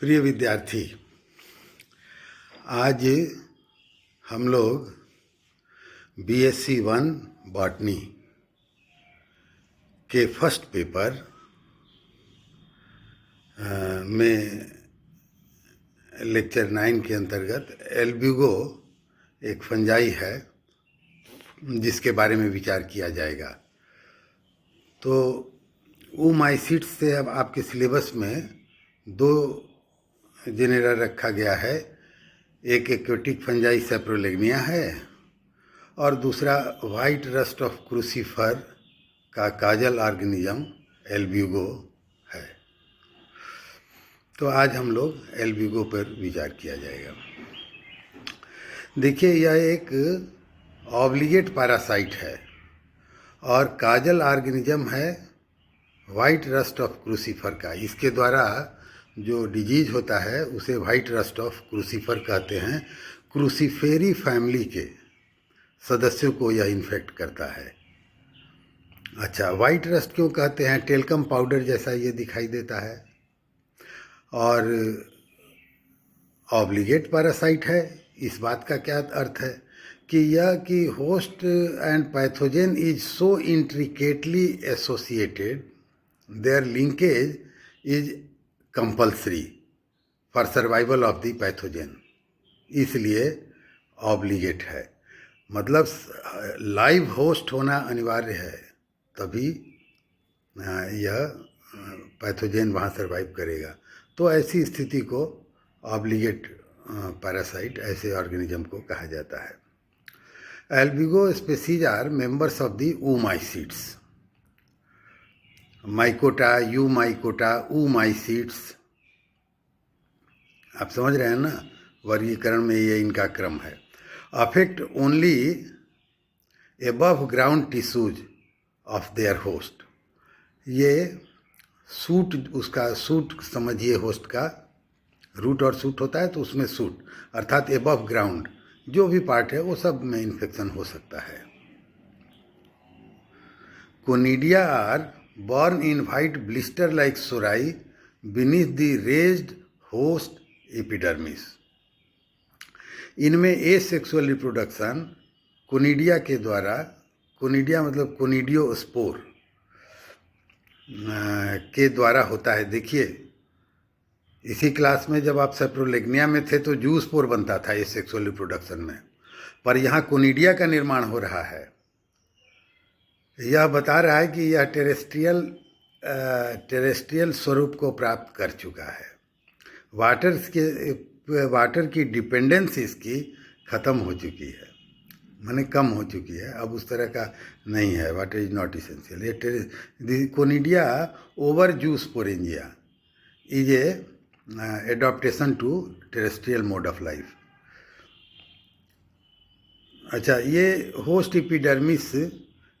प्रिय विद्यार्थी, आज हम लोग BSc 1 बॉटनी के फर्स्ट पेपर में लेक्चर 9 के अंतर्गत एल्ब्यूगो एक फंजाई है जिसके बारे में विचार किया जाएगा। तो ओमाइसीट्स से अब आपके सिलेबस में दो जेनेरा रखा गया है। एक एक्वेटिक फंजाई सेप्रोलेग्निया है और दूसरा वाइट रस्ट ऑफ क्रूसीफर का काजल ऑर्गेनिज्म एल्ब्यूगो है। तो आज हम लोग एल्ब्यूगो पर विचार किया जाएगा। देखिए, यह एक ऑब्लिगेट पैरासाइट है और काजल ऑर्गेनिज्म है वाइट रस्ट ऑफ क्रूसीफर का। इसके द्वारा जो डिजीज होता है उसे वाइट रस्ट ऑफ क्रूसीफर कहते हैं। क्रूसीफेरी फैमिली के सदस्यों को यह इन्फेक्ट करता है। अच्छा, वाइट रस्ट क्यों कहते हैं? टेल्कम पाउडर जैसा ये दिखाई देता है और ऑब्लिगेट पैरासाइट है। इस बात का क्या अर्थ है कि यह कि host and pathogen is so intricately associated, their linkage is compulsory for survival of the pathogen, इसलिए ऑब्लिगेट है। मतलब लाइव होस्ट होना अनिवार्य है, तभी यह पैथोजेन वहाँ सर्वाइव करेगा। तो ऐसी स्थिति को ऑब्लिगेट पैरासाइट, ऐसे ऑर्गेनिज्म को कहा जाता है। Albugo species are members of the oomycetes. Mycota, eumycota, oomycetes, आप समझ रहे हैं ना? वर्गीकरण में ये इनका क्रम है। Affect only above ground tissues of their host. ये सूट, उसका सूट समझिए, होस्ट का रूट और सूट होता है तो उसमें सूट अर्थात एबव ग्राउंड जो भी पार्ट है वो सब में इन्फेक्शन हो सकता है। Conidia are born in white blister-like sori beneath the raised host epidermis. इनमें एसेक्सुअल रिप्रोडक्शन कोनिडिया के द्वारा, कोनिडिया मतलब कोनिडियोस्पोर के द्वारा होता है। देखिए, इसी क्लास में जब आप सेप्रोलेग्निया में थे तो जूस्पोर बनता था एसेक्सुअल रिप्रोडक्शन में, पर यहाँ कोनिडिया का निर्माण हो रहा है। यह बता रहा है कि यह टेरेस्ट्रियल स्वरूप को प्राप्त कर चुका है। वाटर की डिपेंडेंस इसकी ख़त्म हो चुकी है, माने कम हो चुकी है, अब उस तरह का नहीं है। Water is not essential. ये conidia over zoosporangia is a adaptation to terrestrial mode of life. अच्छा, ये होस्ट एपिडर्मिस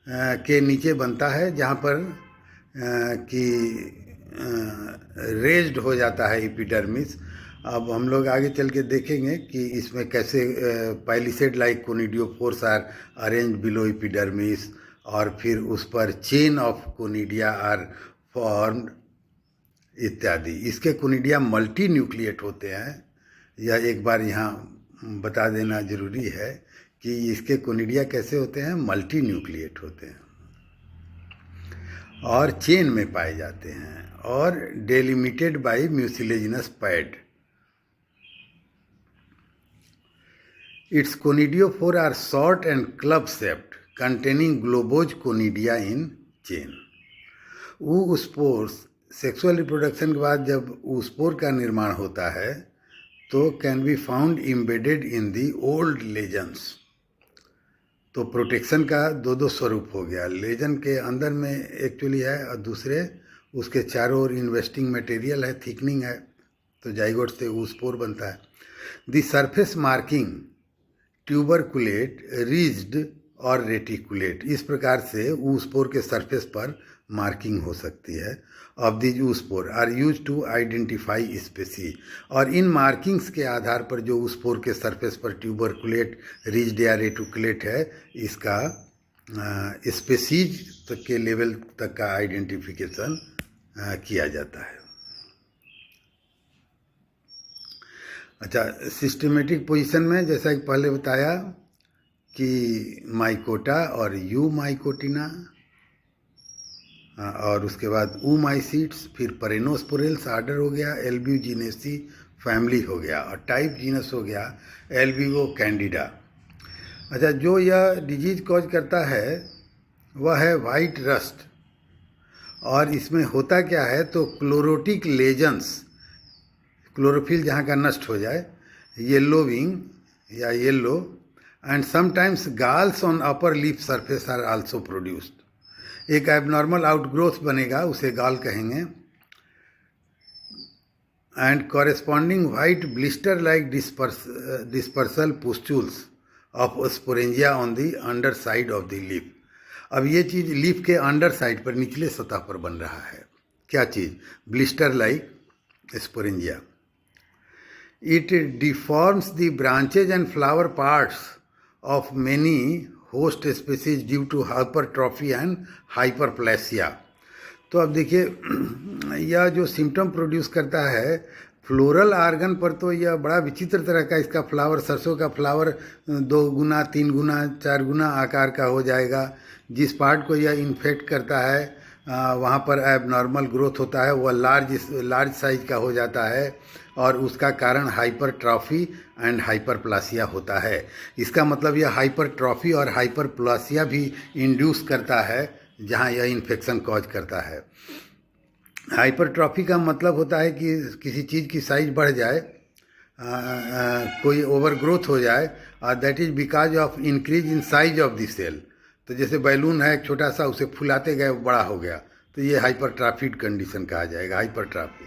के नीचे बनता है, जहाँ पर कि रेज्ड हो जाता है एपिडर्मिस। अब हम लोग आगे चल के देखेंगे कि इसमें कैसे palisade like conidiophores are arrange below epidermis और फिर उस पर chain of conidia are formed इत्यादि। इसके कोनिडिया मल्टी न्यूक्लिएट होते हैं। यह एक बार यहाँ बता देना जरूरी है कि इसके कोनिडिया कैसे होते हैं, मल्टी न्यूक्लिएट होते हैं और चेन में पाए जाते हैं और delimited by mucilaginous pad. Its conidiophore are short and club shaped containing globose conidia in chain. Oospores, sexual reproduction के बाद जब ऊस्पोर का निर्माण होता है तो can be found embedded in the old lesions. तो प्रोटेक्शन का दो स्वरूप हो गया। लेजन के अंदर में एक्चुअली है और दूसरे उसके चारों ओर इन्वेस्टिंग मटेरियल है, थिकनिंग है, तो जाइगोट से ऊस्पोर बनता है। The surface marking tuberculate, rigid और रेटिकुलेट। इस प्रकार से ऊस्पोर के सरफेस पर मार्किंग हो सकती है of the oospore are use to identify species. और इन मार्किंग्स के आधार पर जो ऊस्पोर के सरफेस पर ट्यूबरकुलेट, रिज्ड या रेटिकुलेट है, इसका स्पेसीज तक के लेवल तक का आइडेंटिफिकेशन किया जाता है। अच्छा, सिस्टमेटिक पोजीशन में जैसा कि पहले बताया कि माइकोटा और यू माइकोटिना, और उसके बाद ऊमाइसीट्स, फिर परेनोस्पोरेल्स आर्डर हो गया, एल्ब्यूजिनेसी फैमिली हो गया, और टाइप जीनस हो गया एल्ब्यूगो कैंडिडा। अच्छा, जो यह डिजीज कॉज करता है वह है वाइट रस्ट, और इसमें होता क्या है तो क्लोरोटिक लेजन्स, क्लोरोफिल जहाँ का नष्ट हो जाए, येलो विंग या yellow, and sometimes galls on upper leaf surface are also produced. एक एबनॉर्मल आउटग्रोथ बनेगा, उसे गाल कहेंगे, and corresponding white blister like dispersal pustules of sporangia on the under side of the leaf. अब ये चीज़ leaf के under side पर, निचले सतह पर बन रहा है। क्या चीज़? Blister like sporangia. It deforms the branches and flower parts of many host species due to hypertrophy and hyperplasia। तो अब देखिए, यह जो सिम्टम प्रोड्यूस करता है फ्लोरल आर्गन पर, तो यह बड़ा विचित्र तरह का, इसका फ्लावर, सरसों का फ्लावर 2 गुना 3 गुना 4 गुना आकार का हो जाएगा। जिस पार्ट को यह इन्फेक्ट करता है वहाँ पर एबनॉर्मल ग्रोथ होता है, वह लार्ज साइज का हो जाता है, और उसका कारण हाइपरट्रॉफी एंड हाइपरप्लासिया होता है। इसका मतलब यह हाइपरट्रॉफी और हाइपरप्लासिया भी इंड्यूस करता है जहाँ यह इन्फेक्शन कॉज करता है। हाइपरट्रॉफी का मतलब होता है कि किसी चीज़ की साइज बढ़ जाए, कोई ओवर ग्रोथ हो जाए, और that is because of increase in size of the cell. तो जैसे बैलून है एक छोटा सा, उसे फुलाते गए बड़ा हो गया, तो ये हाइपरट्रॉफिड कंडीशन कहा जाएगा, हाइपरट्रॉफी।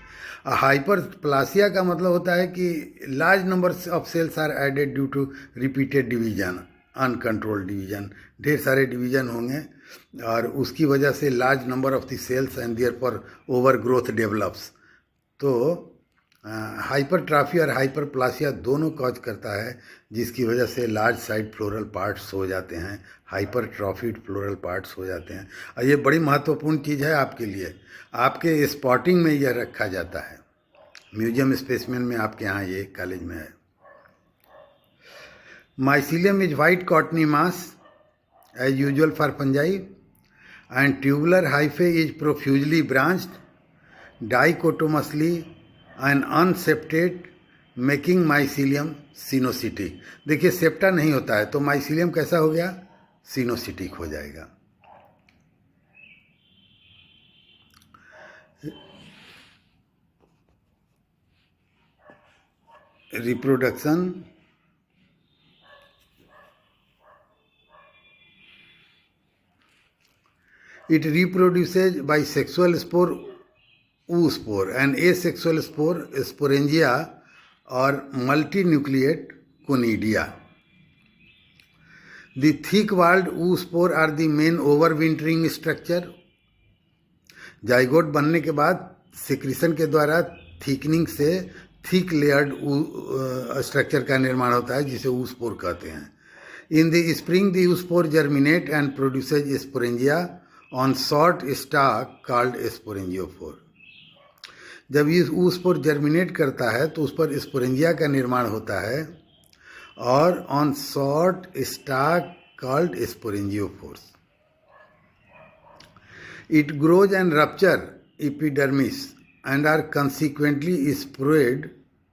हाइपरप्लासिया का मतलब होता है कि large number of cells are added due to repeated division, uncontrolled division, ढेर सारे डिवीजन होंगे, और उसकी वजह से large number of the cells and therefore over growth develops. तो हाइपरट्रॉफी और हाइपरप्लासिया दोनों कॉज करता है, जिसकी वजह से लार्ज साइड फ्लोरल पार्ट्स हो जाते हैं, हाइपरट्रॉफिड फ्लोरल पार्ट्स हो जाते हैं। और ये बड़ी महत्वपूर्ण चीज़ है आपके लिए, आपके स्पॉटिंग में यह रखा जाता है, म्यूजियम स्पेसिमेन में आपके यहाँ ये कॉलेज में है। Mycelium is white cottony mass as usual for fungi, and tubular hyphae is profusely branched dichotomously and unseptate, making mycelium coenocytic. देखिए, सेप्टा नहीं होता है तो माइसीलियम कैसा हो गया? सिनोसिटिक हो जाएगा। Reproduction, it reproduces by sexual spore, oospore, and asexual spore, sporangia, or multinucleate conidia. The thick-walled oospore are the main overwintering structure. Zygote बनने के बाद सिक्रीशन के द्वारा थिकनिंग से थिक लेयर्ड स्ट्रक्चर का निर्माण होता है, जिसे oospore कहते हैं। In the spring, the oospore germinate and produces sporangia on short stalk called sporangiophore। जब ये oospore जर्मिनेट करता है तो उस पर स्पोरेंजिया का निर्माण होता है, और on short stalk called sporangiophores. It grows and rupture epidermis and are consequently spread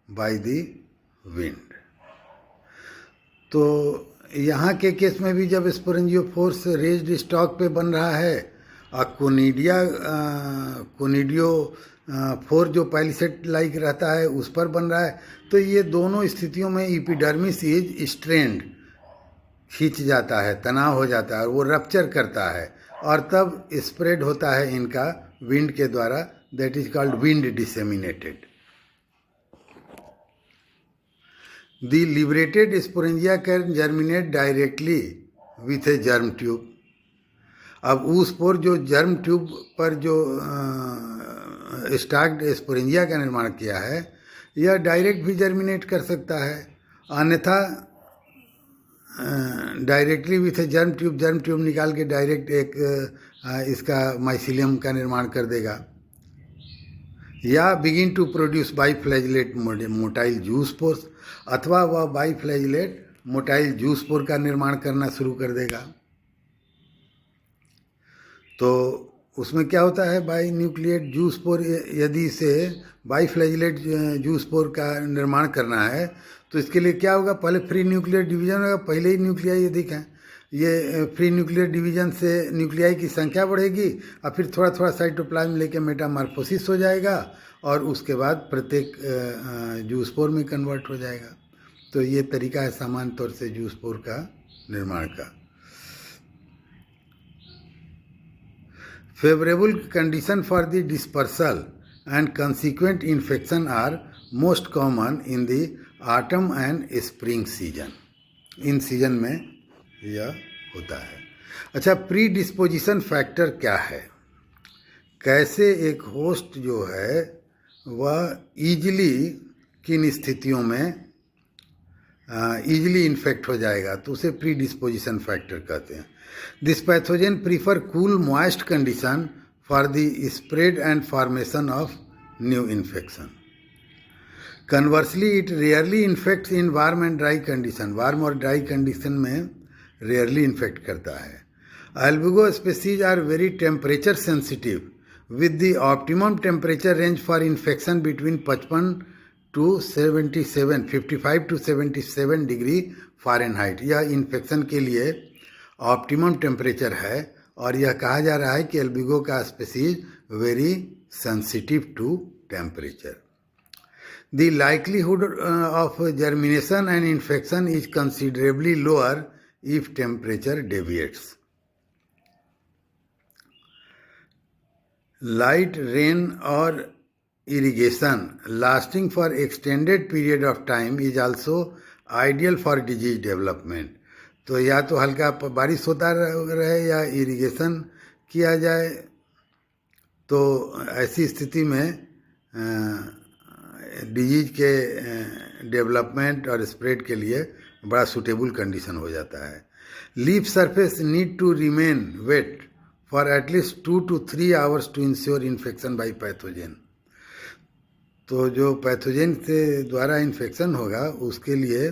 by the wind. तो यहाँ के केस में भी जब स्पोरेंजियोफोर्स रेज्ड स्टॉक पे बन रहा है, और कोनिडियो फोर जो पैलिसेट लाइक रहता है उस पर बन रहा है, तो ये दोनों स्थितियों में एपिडर्मिस इज स्ट्रेंड, खींच जाता है, तनाव हो जाता है, और वो रप्चर करता है, और तब स्प्रेड होता है इनका विंड के द्वारा, that is called wind disseminated. The liberated sporangia can germinate directly with a germ tube। अब oospore जो जर्म ट्यूब पर जो स्टाक्ड स्पोरेंजिया का निर्माण किया है, यह डायरेक्ट भी जर्मिनेट कर सकता है, अन्यथा directly with A germ tube निकाल के डायरेक्ट एक इसका माइसीलियम का निर्माण कर देगा। या begin to produce biflagellate motile zoospores, अथवा वह बाईफ्लैजिलेट मोटाइल जूस्पोर का निर्माण करना शुरू कर देगा। तो उसमें क्या होता है, बाई न्यूक्लिएट जूस्पोर, यदि इसे बाईफ्लैजिलेट जूस्पोर का निर्माण करना है तो इसके लिए क्या होगा, पहले फ्री न्यूक्लियर डिवीजन होगा। पहले ही न्यूक्लियाई अधिक हैं, ये फ्री न्यूक्लियर डिवीजन से न्यूक्लियाई की संख्या बढ़ेगी और फिर थोड़ा थोड़ा साइटोप्लाज्म लेके मेटामॉर्फोसिस हो जाएगा और उसके बाद प्रत्येक जूस्पोर में कन्वर्ट हो जाएगा। तो ये तरीका है सामान्य तौर से जूस्पोर का निर्माण का। Favourable condition for the dispersal and consequent infection are most common in the autumn and spring season. इन सीजन में यह होता है। अच्छा, प्री डिस्पोजिशन फैक्टर क्या है, कैसे एक होस्ट जो है वह ईजिली किन स्थितियों में ईजिली इन्फेक्ट हो जाएगा, तो उसे प्री डिस्पोजिशन फैक्टर कहते हैं। This pathogen prefer cool moist condition for the spread and formation of new infection. Conversely it rarely infects in warm and dry condition. Warm और ड्राई कंडीशन में rarely infect करता है। Albugo species are very temperature sensitive with the optimum temperature range for infection between 55 to 77, 55 to 77 degree Fahrenheit. यह infection के लिए optimum temperature है और यह कहा जा रहा है कि एल्बिगो का species very sensitive to temperature. The likelihood of germination and infection is considerably lower if temperature deviates. Light rain और irrigation lasting for extended period of time is also ideal for disease development। तो या तो हल्का बारिश होता रहे या irrigation किया जाए, तो ऐसी स्थिति में डिजीज के डेवलपमेंट और स्प्रेड के लिए बड़ा सूटेबल कंडीशन हो जाता है। Leaf surface need to remain wet for at least 2 to 3 hours to ensure infection by pathogen। तो जो पैथोजन से द्वारा इन्फेक्शन होगा उसके लिए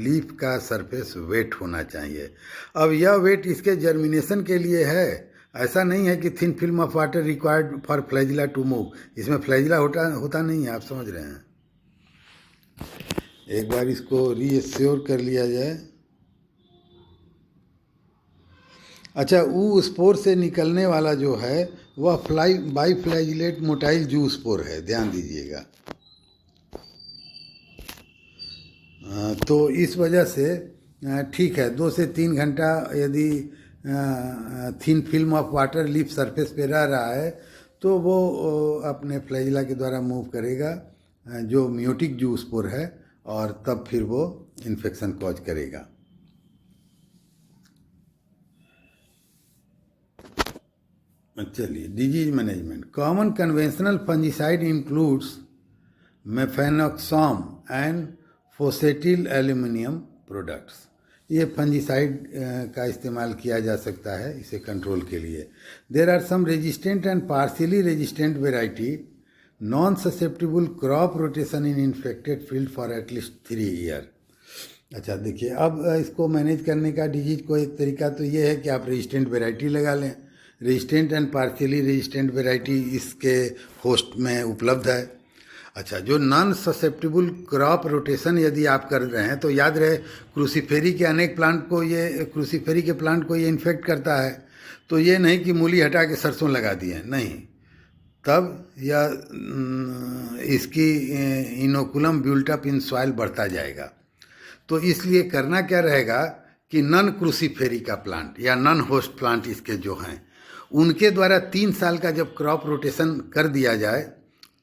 लीफ का सरफेस वेट होना चाहिए। अब यह वेट इसके जर्मिनेशन के लिए है, ऐसा नहीं है कि thin film of water required for flagella to move. इसमें फ्लैजिला होता नहीं है, आप समझ रहे हैं। एक बार इसको रीएश्योर कर लिया जाए। अच्छा, ऊ स्पोर से निकलने वाला जो है वह बाईफ्लैजिलेट मोटाइल जू स्पोर है, ध्यान दीजिएगा। तो इस वजह से ठीक है, 2 से 3 घंटा यदि thin film of water leaf surface पे रह रहा है तो वो अपने फ्लैजिला के द्वारा मूव करेगा जो म्यूटिक जू स्पोर है और तब फिर वो इन्फेक्शन कॉज करेगा। चलिए, disease management. Common conventional fungicide includes mefenoxam and fosetyl aluminium products. ये फंजीसाइड का इस्तेमाल किया जा सकता है इसे कंट्रोल के लिए। There are some resistant and partially resistant variety non susceptible crop rotation in infected field for at least 3 year. अच्छा देखिए, अब इसको मैनेज करने का डिजीज को एक तरीका तो ये है कि आप रेजिस्टेंट वेराइटी लगा लें। Resistant and partially resistant variety इसके होस्ट में उपलब्ध है। अच्छा, जो नॉन ससेप्टिबल क्रॉप रोटेशन यदि आप कर रहे हैं तो याद रहे क्रूसीफेरी के अनेक प्लांट को क्रूसीफेरी के प्लांट को ये इन्फेक्ट करता है। तो ये नहीं कि मूली हटा के सरसों लगा दिए, नहीं, तब यह इसकी इनोकुलम बिल्टअप इन सॉइल बढ़ता जाएगा। तो इसलिए करना क्या रहेगा कि नॉन क्रूसीफेरी का प्लांट या नॉन होस्ट प्लांट इसके जो हैं उनके द्वारा 3 साल का जब क्रॉप रोटेशन कर दिया जाए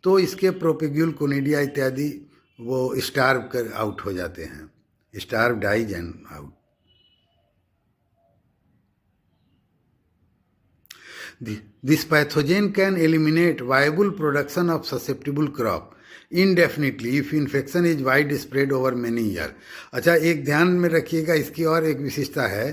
तो इसके प्रोपेग्यूल कोनिडिया इत्यादि वो स्टार्व कर आउट हो जाते हैं, starve dies and out. This pathogen can eliminate viable production of susceptible crop indefinitely if infection is wide spread over many years। अच्छा, एक ध्यान में रखिएगा, इसकी और एक विशेषता है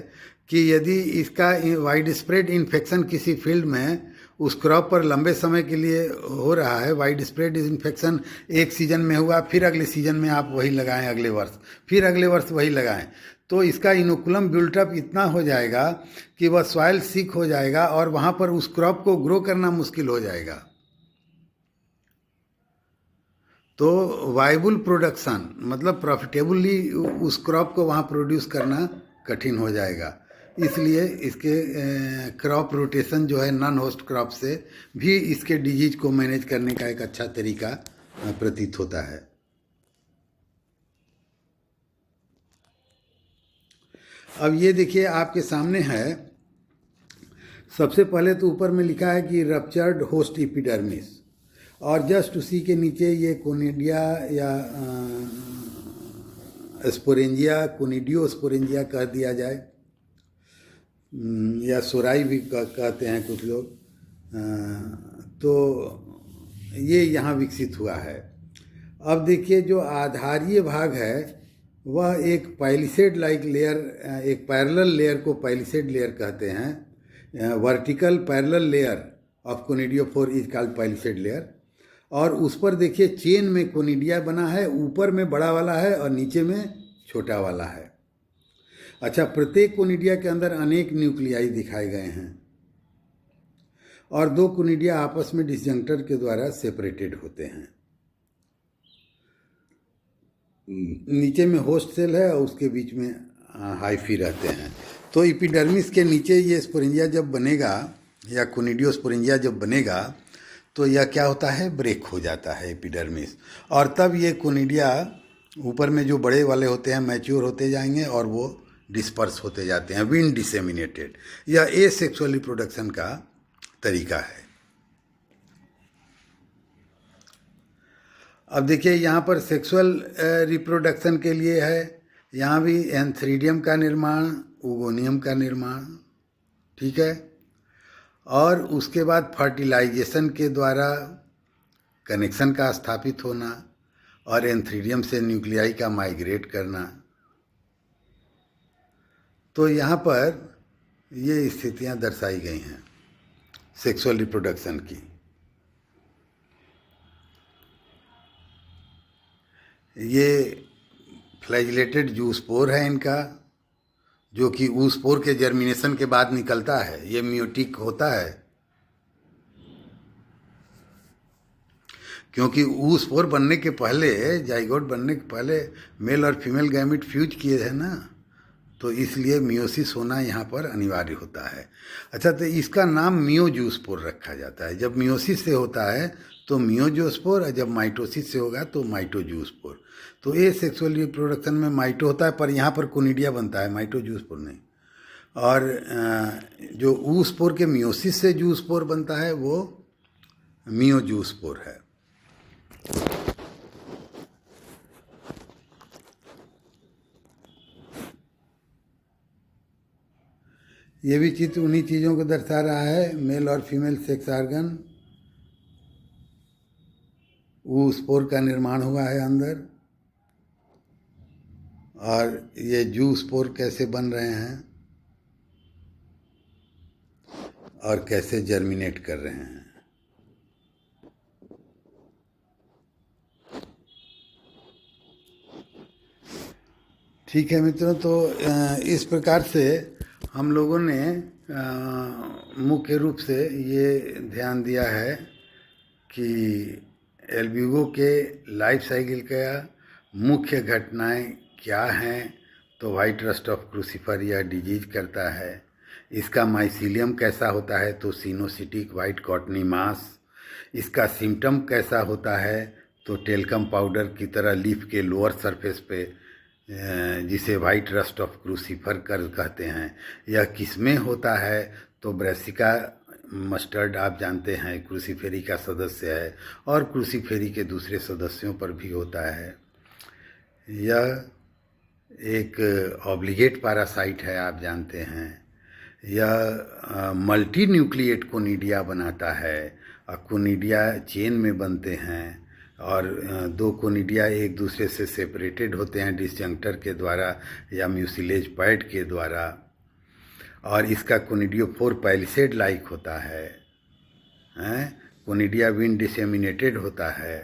कि यदि इसका वाइड स्प्रेड इन्फेक्शन किसी फील्ड में उस क्रॉप पर लंबे समय के लिए हो रहा है, वाइड स्प्रेड इन्फेक्शन एक सीजन में हुआ, फिर अगले सीजन में आप वही लगाएं, अगले वर्ष फिर अगले वर्ष वही लगाएं, तो इसका इनोकुलम बिल्टअप इतना हो जाएगा कि वह सॉइल सिक हो जाएगा और वहाँ पर उस क्रॉप को ग्रो करना मुश्किल हो जाएगा। तो वायबल प्रोडक्शन मतलब प्रॉफिटेबली उस क्रॉप को वहाँ प्रोड्यूस करना कठिन हो जाएगा। इसलिए इसके क्रॉप रोटेशन जो है नॉन होस्ट क्रॉप से भी इसके डिजीज को मैनेज करने का एक अच्छा तरीका प्रतीत होता है। अब ये देखिए आपके सामने है, सबसे पहले तो ऊपर में लिखा है कि रप्चर्ड होस्ट एपिडर्मिस, और जस्ट उसी के नीचे ये कोनिडिया या स्पोरेंजिया, कोनिडियो स्पोरेंजिया कह दिया जाए, या सोराई भी कहते हैं कुछ लोग। तो ये यहाँ विकसित हुआ है। अब देखिए जो आधारीय भाग है वह एक पैलिसेड लाइक लेयर, एक पैरेलल लेयर को पैलिसेड लेयर कहते हैं। Vertical parallel layer of conidiophore is called palisade layer. और उस पर देखिए चेन में कोनिडिया बना है, ऊपर में बड़ा वाला है और नीचे में छोटा वाला है। अच्छा, प्रत्येक कोनिडिया के अंदर अनेक न्यूक्लियाई दिखाए गए हैं और दो कोनिडिया आपस में डिसजंक्टर के द्वारा सेपरेटेड होते हैं। नीचे में होस्ट सेल है और उसके बीच में हाइफी रहते हैं। तो एपिडर्मिस के नीचे ये स्पोरेंजिया जब बनेगा या कोनिडियो स्पोरेंजिया जब बनेगा तो यह क्या होता है, ब्रेक हो जाता है एपिडर्मिस, और तब ये कोनिडिया ऊपर में जो बड़े वाले होते हैं मैच्योर होते जाएंगे और वो डिस्पर्स होते जाते हैं, विंड डिसेमिनेटेड। यह एसेक्सुअल रिप्रोडक्शन का तरीका है। अब देखिए यहाँ पर सेक्सुअल रिप्रोडक्शन के लिए है, यहाँ भी एंथ्रीडियम का निर्माण, ओगोनियम का निर्माण, ठीक है। और उसके बाद फर्टिलाइजेशन के द्वारा कनेक्शन का स्थापित होना और एंथ्रीडियम से न्यूक्लियाई का माइग्रेट करना। तो यहाँ पर ये स्थितियाँ दर्शाई गई हैं सेक्सुअल रिप्रोडक्शन की। ये फ्लैजिलेटेड जूस्पोर है इनका, जो कि ऊस्पोर के जर्मिनेशन के बाद निकलता है। ये मियोटिक होता है क्योंकि ऊस्पोर बनने के पहले, जाइगोट बनने के पहले मेल और फीमेल गैमेट फ्यूज किए हैं ना, तो इसलिए मियोसिस होना यहाँ पर अनिवार्य होता है। अच्छा, तो इसका नाम मियोजूस्पोर रखा जाता है। जब मियोसिस से होता है तो मियोजूस्पोर, और जब माइटोसिस से होगा तो माइटोजूस्पोर। तो ये सेक्सुअल रिप्रोडक्शन में माइटो होता है, पर यहाँ पर कोनिडिया बनता है, माइटोजूस्पोर नहीं। और जो ऊस्पोर के मियोसिस से जूस्पोर बनता है वो मियोजूस्पोर है। ये भी चित्र उन्हीं चीज़ों को दर्शा रहा है, मेल और फीमेल सेक्स ऑर्गन, ऊस्पोर का निर्माण हुआ है अंदर, और ये जूस्पोर कैसे बन रहे हैं और कैसे जर्मिनेट कर रहे हैं। ठीक है मित्रों, तो इस प्रकार से हम लोगों ने मुख्य रूप से ये ध्यान दिया है कि एल्ब्यूगो के लाइफ साइकिल का मुख्य घटनाएं क्या हैं। तो वाइट रस्ट ऑफ क्रूसीफर यह डिजीज करता है। इसका माइसीलियम कैसा होता है, तो सिनोसिटिक वाइट कॉटनी मास। इसका सिम्टम कैसा होता है, तो टेल्कम पाउडर की तरह लीफ के लोअर सरफेस पे, जिसे वाइट रस्ट ऑफ क्रूसीफर कर कहते हैं। यह किसमें होता है, तो ब्रेसिका मस्टर्ड आप जानते हैं क्रूसीफेरी का सदस्य है और क्रूसीफेरी के दूसरे सदस्यों पर भी होता है। यह एक ऑब्लिगेट पैरासाइट है, आप जानते हैं। यह मल्टी न्यूक्लिएट कोनिडिया बनाता है और कोनिडिया चेन में बनते हैं और दो कोनिडिया एक दूसरे से सेपरेटेड होते हैं डिसजंक्टर के द्वारा या म्यूसिलेज पैड के द्वारा। और इसका कोनिडियोफोर पैलिसेड लाइक होता है। कोनिडिया विन डिसेमिनेटेड होता है।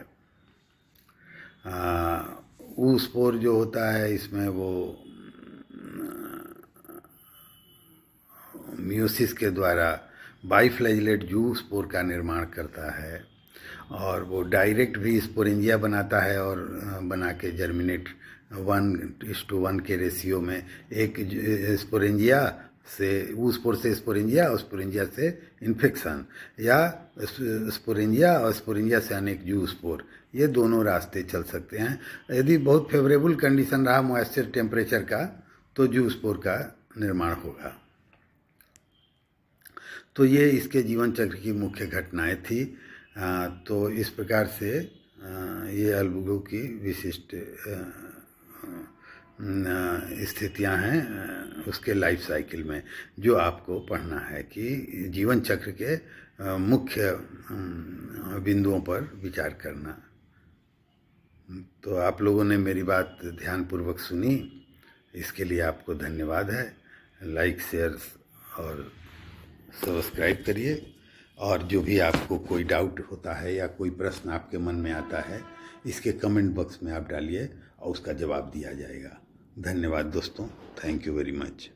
ऊ स्पोर जो होता है इसमें वो मियोसिस के द्वारा बाइफ्लैजिलेट जू स्पोर का निर्माण करता है और वो डायरेक्ट भी स्पोरेंजिया बनाता है और बना के जर्मिनेट 1:1 के रेशियो में एक स्पोरेंजिया से ऊ स्पोर से स्पोरेंजिया और स्पोरेंजिया से इन्फेक्शन, या स्पोरेंजिया और स्पोरेंजिया से अनेक जू स्पोर, ये दोनों रास्ते चल सकते हैं। यदि बहुत फेवरेबल कंडीशन रहा मॉइस्चर टेम्परेचर का तो जू स्पोर का निर्माण होगा। तो ये इसके जीवन चक्र की मुख्य घटनाएं थी। तो इस प्रकार से ये अल्बुगो की विशिष्ट स्थितियां हैं उसके लाइफ साइकिल में, जो आपको पढ़ना है कि जीवन चक्र के मुख्य बिंदुओं पर विचार करना। तो आप लोगों ने मेरी बात ध्यानपूर्वक सुनी, इसके लिए आपको धन्यवाद है। लाइक, शेयर और सब्सक्राइब करिए, और जो भी आपको कोई डाउट होता है या कोई प्रश्न आपके मन में आता है इसके कमेंट बॉक्स में आप डालिए और उसका जवाब दिया जाएगा। धन्यवाद दोस्तों, थैंक यू वेरी मच।